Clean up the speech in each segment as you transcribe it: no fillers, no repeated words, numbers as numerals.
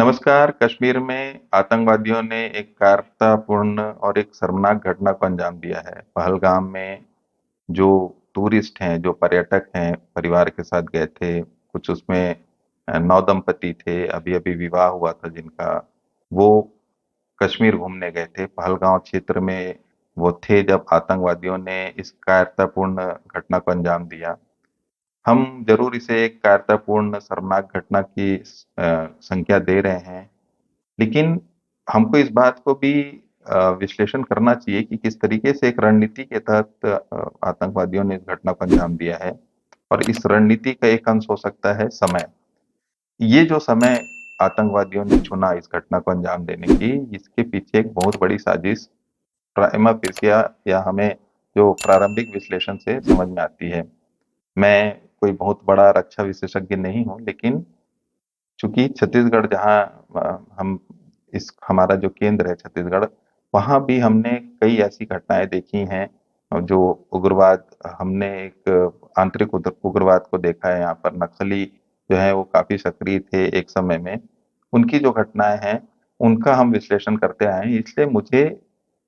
नमस्कार। कश्मीर में आतंकवादियों ने एक कायरतापूर्ण और एक शर्मनाक घटना को अंजाम दिया है। पहलगाम में जो टूरिस्ट हैं, जो पर्यटक हैं, परिवार के साथ गए थे। कुछ उसमें नवदंपति थे, अभी-अभी विवाह हुआ था जिनका। वो कश्मीर घूमने गए थे। पहलगाँव क्षेत्र में वो थे जब आतंकवादियों ने इस कायरतापूर्ण घटना को अंजाम दिया। हम ज़रूर इसे एक कायरतापूर्ण शर्मनाक घटना की संज्ञा दे रहे हैं। लेकिन हमको इस बात को भी विश्लेषण करना चाहिए कि किस तरीके से एक रणनीति के तहत आतंकवादियों ने इस घटना को अंजाम दिया है और इस रणनीति का एक अंश हो सकता है समय। ये जो समय आतंकवादियों ने चुना इस घटना को अंजाम देने की, इसके पीछे एक बहुत बड़ी साजिश प्राइमा फेसिया या हमें जो प्रारंभिक विश्लेषण से समझ में आती है। मैं कोई बहुत बड़ा रक्षा विशेषज्ञ नहीं हूँ, लेकिन चूँकि छत्तीसगढ़ जहाँ हम इस हमारा जो केंद्र है छत्तीसगढ़, वहाँ भी हमने कई ऐसी घटनाएँ देखी हैं जो उग्रवाद हमने एक आंतरिक उग्रवाद को देखा है यहाँ पर। नक्सली जो है वो काफ़ी सक्रिय थे एक समय में। उनकी जो घटनाएँ हैं, उनका हम विश्लेषण करते आए हैं। इसलिए मुझे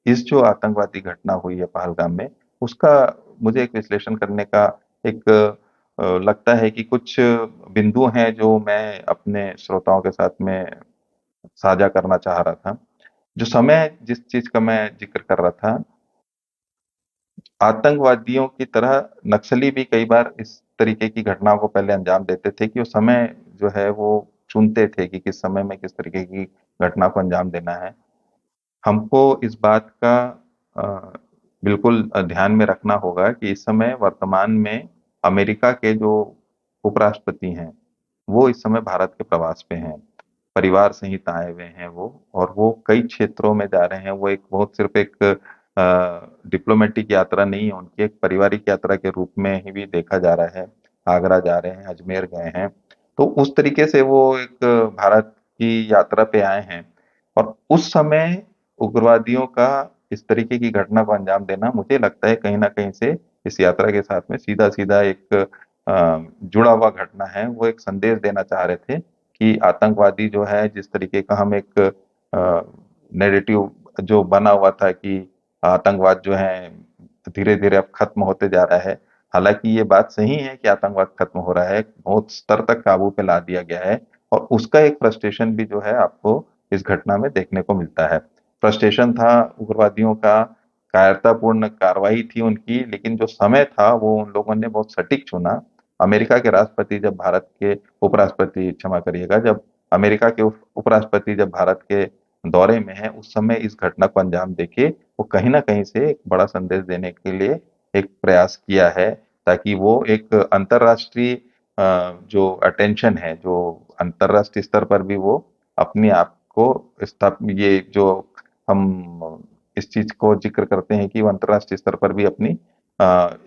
इस जो आतंकवादी घटना हुई है पहलगाम में, उसका मुझे एक विश्लेषण करने का एक लगता है कि कुछ बिंदु हैं जो मैं अपने श्रोताओं के साथ में साझा करना चाह रहा था। जो समय जिस चीज़ का मैं ज़िक्र कर रहा था, आतंकवादियों की तरह नक्सली भी कई बार इस तरीके की घटनाओं को पहले अंजाम देते थे कि वो समय जो है वो चुनते थे कि किस समय में किस तरीके की घटना को अंजाम देना है। हमको इस बात का अ, बिल्कुल ध्यान में रखना होगा कि इस समय वर्तमान में अमेरिका के जो उपराष्ट्रपति हैं, वो इस समय भारत के प्रवास पे हैं। परिवार सहित आए हुए हैं वो और वो कई क्षेत्रों में जा रहे हैं। वो एक बहुत सिर्फ़ एक डिप्लोमेटिक यात्रा नहीं है उनकी, एक पारिवारिक यात्रा के रूप में ही भी देखा जा रहा है। आगरा जा रहे हैं, अजमेर गए हैं। तो उस तरीके से वो एक भारत की यात्रा पे आए हैं और उस समय उग्रवादियों का इस तरीके की घटना को अंजाम देना मुझे लगता है कहीं न कहीं से इस यात्रा के साथ में सीधा-सीधा एक जुड़ा हुआ घटना है। वो एक संदेश देना चाह रहे थे कि आतंकवादी जो है जिस तरीके का हम एक नैरेटिव जो बना हुआ था कि आतंकवाद जो है धीरे-धीरे अब खत्म होते जा रहा है। हालाँकि ये बात सही है कि आतंकवाद खत्म हो रहा है, बहुत स्तर तक काबू पे ला दिया गया है और उसका एक फ्रस्ट्रेशन भी जो है आपको इस घटना में देखने को मिलता है। फ्रस्ट्रेशन था उग्रवादियों का, कायरतापूर्ण कार्रवाई थी उनकी, लेकिन जो समय था वो उन लोगों ने बहुत सटीक चुना। अमेरिका के राष्ट्रपति जब भारत के उपराष्ट्रपति क्षमा करिएगा, जब अमेरिका के उपराष्ट्रपति जब भारत के दौरे में हैं, उस समय इस घटना को अंजाम देके वो कहीं न कहीं से एक बड़ा संदेश देने के लिए एक प्रयास किया है, ताकि वो एक अंतर्राष्ट्रीय जो अटेंशन है, जो अंतर्राष्ट्रीय स्तर पर भी वो अपने आप को ये जो हम इस चीज़ को ज़िक्र करते हैं कि वो अंतर्राष्ट्रीय स्तर पर भी अपनी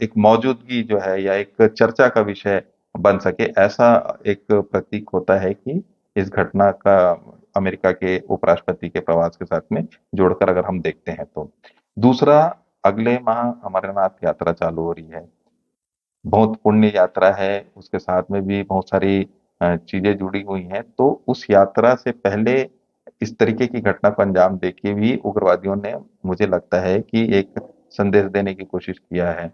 एक मौजूदगी जो है या एक चर्चा का विषय बन सके, ऐसा एक प्रतीक होता है कि इस घटना का अमेरिका के उपराष्ट्रपति के प्रवास के साथ में जोड़कर अगर हम देखते हैं तो। दूसरा, अगले माह अमरनाथ यात्रा चालू हो रही है। बहुत पुण्य यात्रा है, उसके साथ में भी बहुत सारी चीज़ें जुड़ी हुई हैं, तो उस यात्रा से पहले इस तरीके की घटना को अंजाम देके भी उग्रवादियों ने मुझे लगता है कि एक संदेश देने की कोशिश किया है।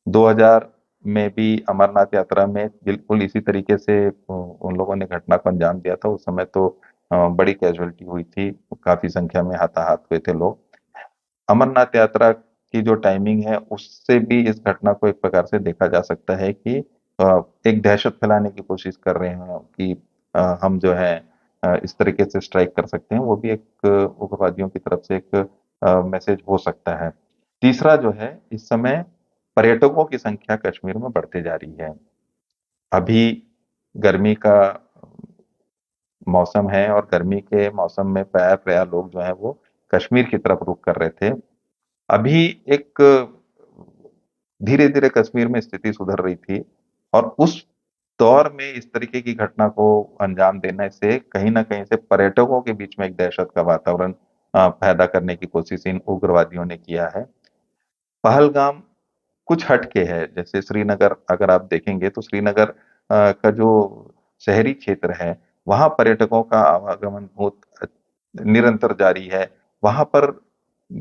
2000 में भी अमरनाथ यात्रा में बिल्कुल इसी तरीके से उन लोगों ने घटना को अंजाम दिया था। उस समय तो बड़ी कैज़ुअल्टी हुई थी, काफ़ी संख्या में हताहत हुए थे लोग। अमरनाथ यात्रा की जो टाइमिंग है, उससे भी इस घटना को एक प्रकार से देखा जा सकता है कि एक दहशत फैलाने की कोशिश कर रहे हैं कि हम जो है इस तरीके से स्ट्राइक कर सकते हैं, वो भी एक उग्रवादियों की तरफ से एक मैसेज हो सकता है। तीसरा जो है, इस समय पर्यटकों की संख्या कश्मीर में बढ़ते जा रही है। अभी गर्मी का मौसम है और गर्मी के मौसम में प्रायः लोग जो हैं वो कश्मीर की तरफ रुख कर रहे थे। अभी एक धीरे-धीरे कश्मीर में स्थिति सुधर रही थी और उस दौर में इस तरीके की घटना को अंजाम देने से कहीं न कहीं से पर्यटकों के बीच में एक दहशत का वातावरण पैदा करने की कोशिश इन उग्रवादियों ने किया है। पहलगाम कुछ हट के है, जैसे श्रीनगर अगर आप देखेंगे तो श्रीनगर का जो शहरी क्षेत्र है, वहाँ पर्यटकों का आवागमन बहुत निरंतर जारी है। वहाँ पर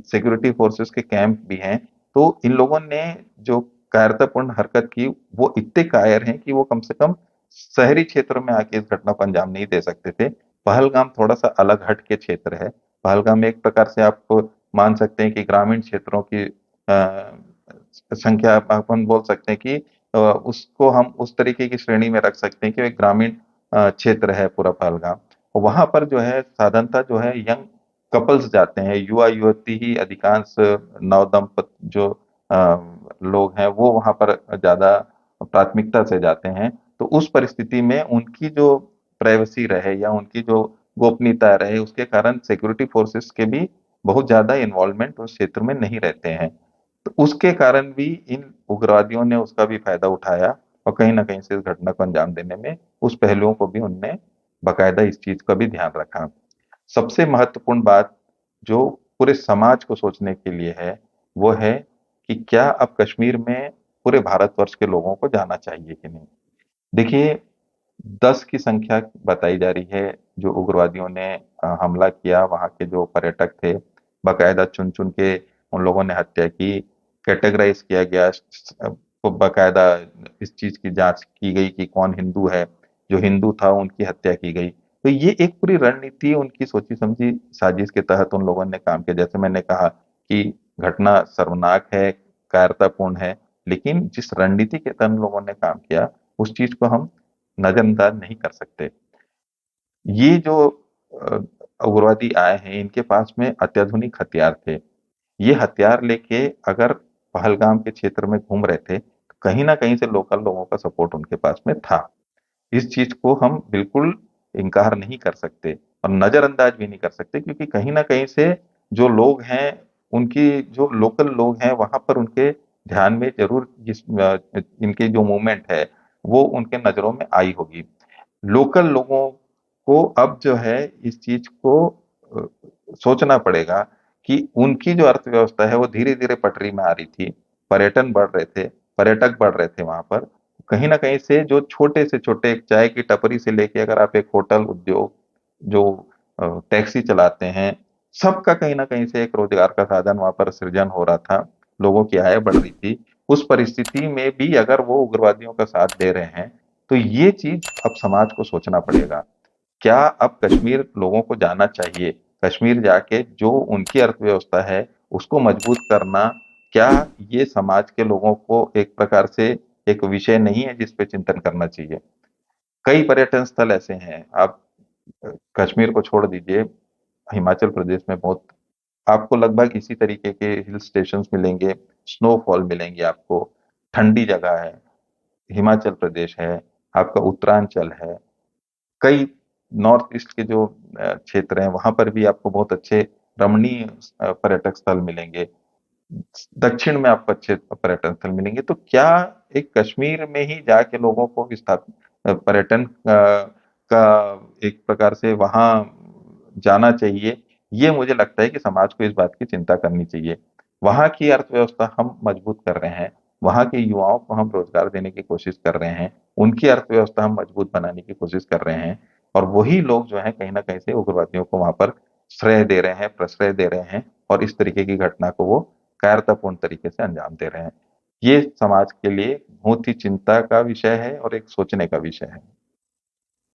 सिक्योरिटी फोर्सेस के कैंप भी हैं। तो इन लोगों ने जो कायरतापूर्ण हरकत की, वो इतने कायर हैं कि वो कम से कम शहरी क्षेत्र में आके इस घटना को अंजाम नहीं दे सकते थे। पहलगाम थोड़ा-सा अलग हट के क्षेत्र है। पहलगाम एक प्रकार से आप मान सकते हैं कि ग्रामीण क्षेत्रों की संख्या अपन बोल सकते हैं कि उसको हम उस तरीके की श्रेणी में रख सकते हैं कि एक ग्रामीण क्षेत्र है पूरा पहलगाम। वहाँ पर जो है साधारणतः जो है यंग कपल्स जाते हैं, युवा-युवती ही अधिकांश नवदंपत जो लोग हैं वो वहाँ पर ज़्यादा प्राथमिकता से जाते हैं। तो उस परिस्थिति में उनकी जो प्राइवेसी रहे या उनकी जो गोपनीयता रहे, उसके कारण सिक्योरिटी फोर्सेस के भी बहुत ज़्यादा इन्वॉल्वमेंट उस क्षेत्र में नहीं रहते हैं। तो उसके कारण भी इन उग्रवादियों ने उसका भी फायदा उठाया और कहीं न कहीं से इस घटना को अंजाम देने में उस पहलुओं को भी उनने बाकायदा इस चीज़ का भी ध्यान रखा। सबसे महत्वपूर्ण बात जो पूरे समाज को सोचने के लिए है, वो है कि क्या अब कश्मीर में पूरे भारतवर्ष के लोगों को जाना चाहिए कि नहीं? देखिए, 10 की संख्या बताई जा रही है जो उग्रवादियों ने हमला किया, वहाँ के जो पर्यटक थे, बाकायदा चुन-चुन के उन लोगों ने हत्या की, कैटेगराइज़ किया गया, बाकायदा इस चीज़ की जाँच की गई कि कौन हिंदू है, जो हिंदू था उनकी हत्या की गई। तो ये एक पूरी रणनीति उनकी सोची-समझी साजिश के तहत उन लोगों ने काम किया। जैसे मैंने कहा कि घटना शर्मनाक है, कायरतापूर्ण है, लेकिन जिस रणनीति के तहत उन लोगों ने काम किया, उस चीज़ को हम नज़रअंदाज नहीं कर सकते। ये जो अ, उग्रवादी आए हैं, इनके पास में अत्याधुनिक हथियार थे। ये हथियार लेके अगर पहलगाम के क्षेत्र में घूम रहे थे, तो कहीं न कहीं से लोकल लोगों का सपोर्ट उनके पास में था। इस चीज़ को हम बिल्कुल इनकार नहीं कर सकते और नज़रअंदाज भी नहीं कर सकते क्योंकि कहीं न कहीं से जो लोग हैं, उनकी जो लोकल लोग हैं, वहाँ पर उनके ध्यान में ज़रूर इनकी जो मूवमेंट है, वो उनके नज़रों में आई होगी। लोकल लोगों को अब जो है इस चीज़ को अ, सोचना पड़ेगा कि उनकी जो अर्थव्यवस्था है वो धीरे-धीरे पटरी में आ रही थी। पर्यटन बढ़ रहे थे, पर्यटक बढ़ रहे थे वहाँ पर। कहीं न कहीं से जो छोटे से छोटे एक चाय की टपरी से लेके अगर आप एक होटल उद्योग, जो टैक्सी चलाते हैं, सबका कहीं न कहीं से एक रोज़गार का साधन वहाँ पर सृजन हो रहा था। लोगों की आय बढ़ रही थी। उस परिस्थिति में भी अगर वो उग्रवादियों का साथ दे रहे हैं, तो ये चीज़ अब समाज को सोचना पड़ेगा। क्या अब कश्मीर लोगों को जाना चाहिए? कश्मीर जाके जो उनकी अर्थव्यवस्था है, उसको मजबूत करना, क्या ये समाज के लोगों को एक प्रकार से एक विषय नहीं है जिस पे चिंतन करना चाहिए? कई पर्यटन स्थल ऐसे हैं, आप कश्मीर को छोड़ दीजिए, हिमाचल प्रदेश में बहुत आपको लगभग इसी तरीके के हिल स्टेशंस मिलेंगे, स्नोफॉल मिलेंगे आपको, ठंडी जगह है, हिमाचल प्रदेश है, आपका उत्तरांचल है। कई नॉर्थ ईस्ट के जो क्षेत्र हैं, वहाँ पर भी आपको बहुत अच्छे रमणीय पर्यटक स्थल मिलेंगे। दक्षिण में आपको अच्छे पर्यटन स्थल मिलेंगे। तो क्या एक कश्मीर में ही जाके लोगों को पर्यटन का एक प्रकार से वहाँ जाना चाहिए? ये मुझे लगता है कि समाज को इस बात की चिंता करनी चाहिए। वहाँ की अर्थव्यवस्था हम मजबूत कर रहे हैं, वहाँ के युवाओं को हम रोज़गार देने की कोशिश कर रहे हैं, उनकी अर्थव्यवस्था हम मजबूत बनाने की कोशिश कर रहे हैं और वही लोग जो हैं कहीं न कहीं से उग्रवादियों को वहाँ पर श्रेय दे रहे हैं, प्रश्रय दे रहे हैं और इस तरीके की घटना को वो कायरतापूर्ण तरीके से अंजाम दे रहे हैं। ये समाज के लिए बहुत ही चिंता का विषय है और एक सोचने का विषय है।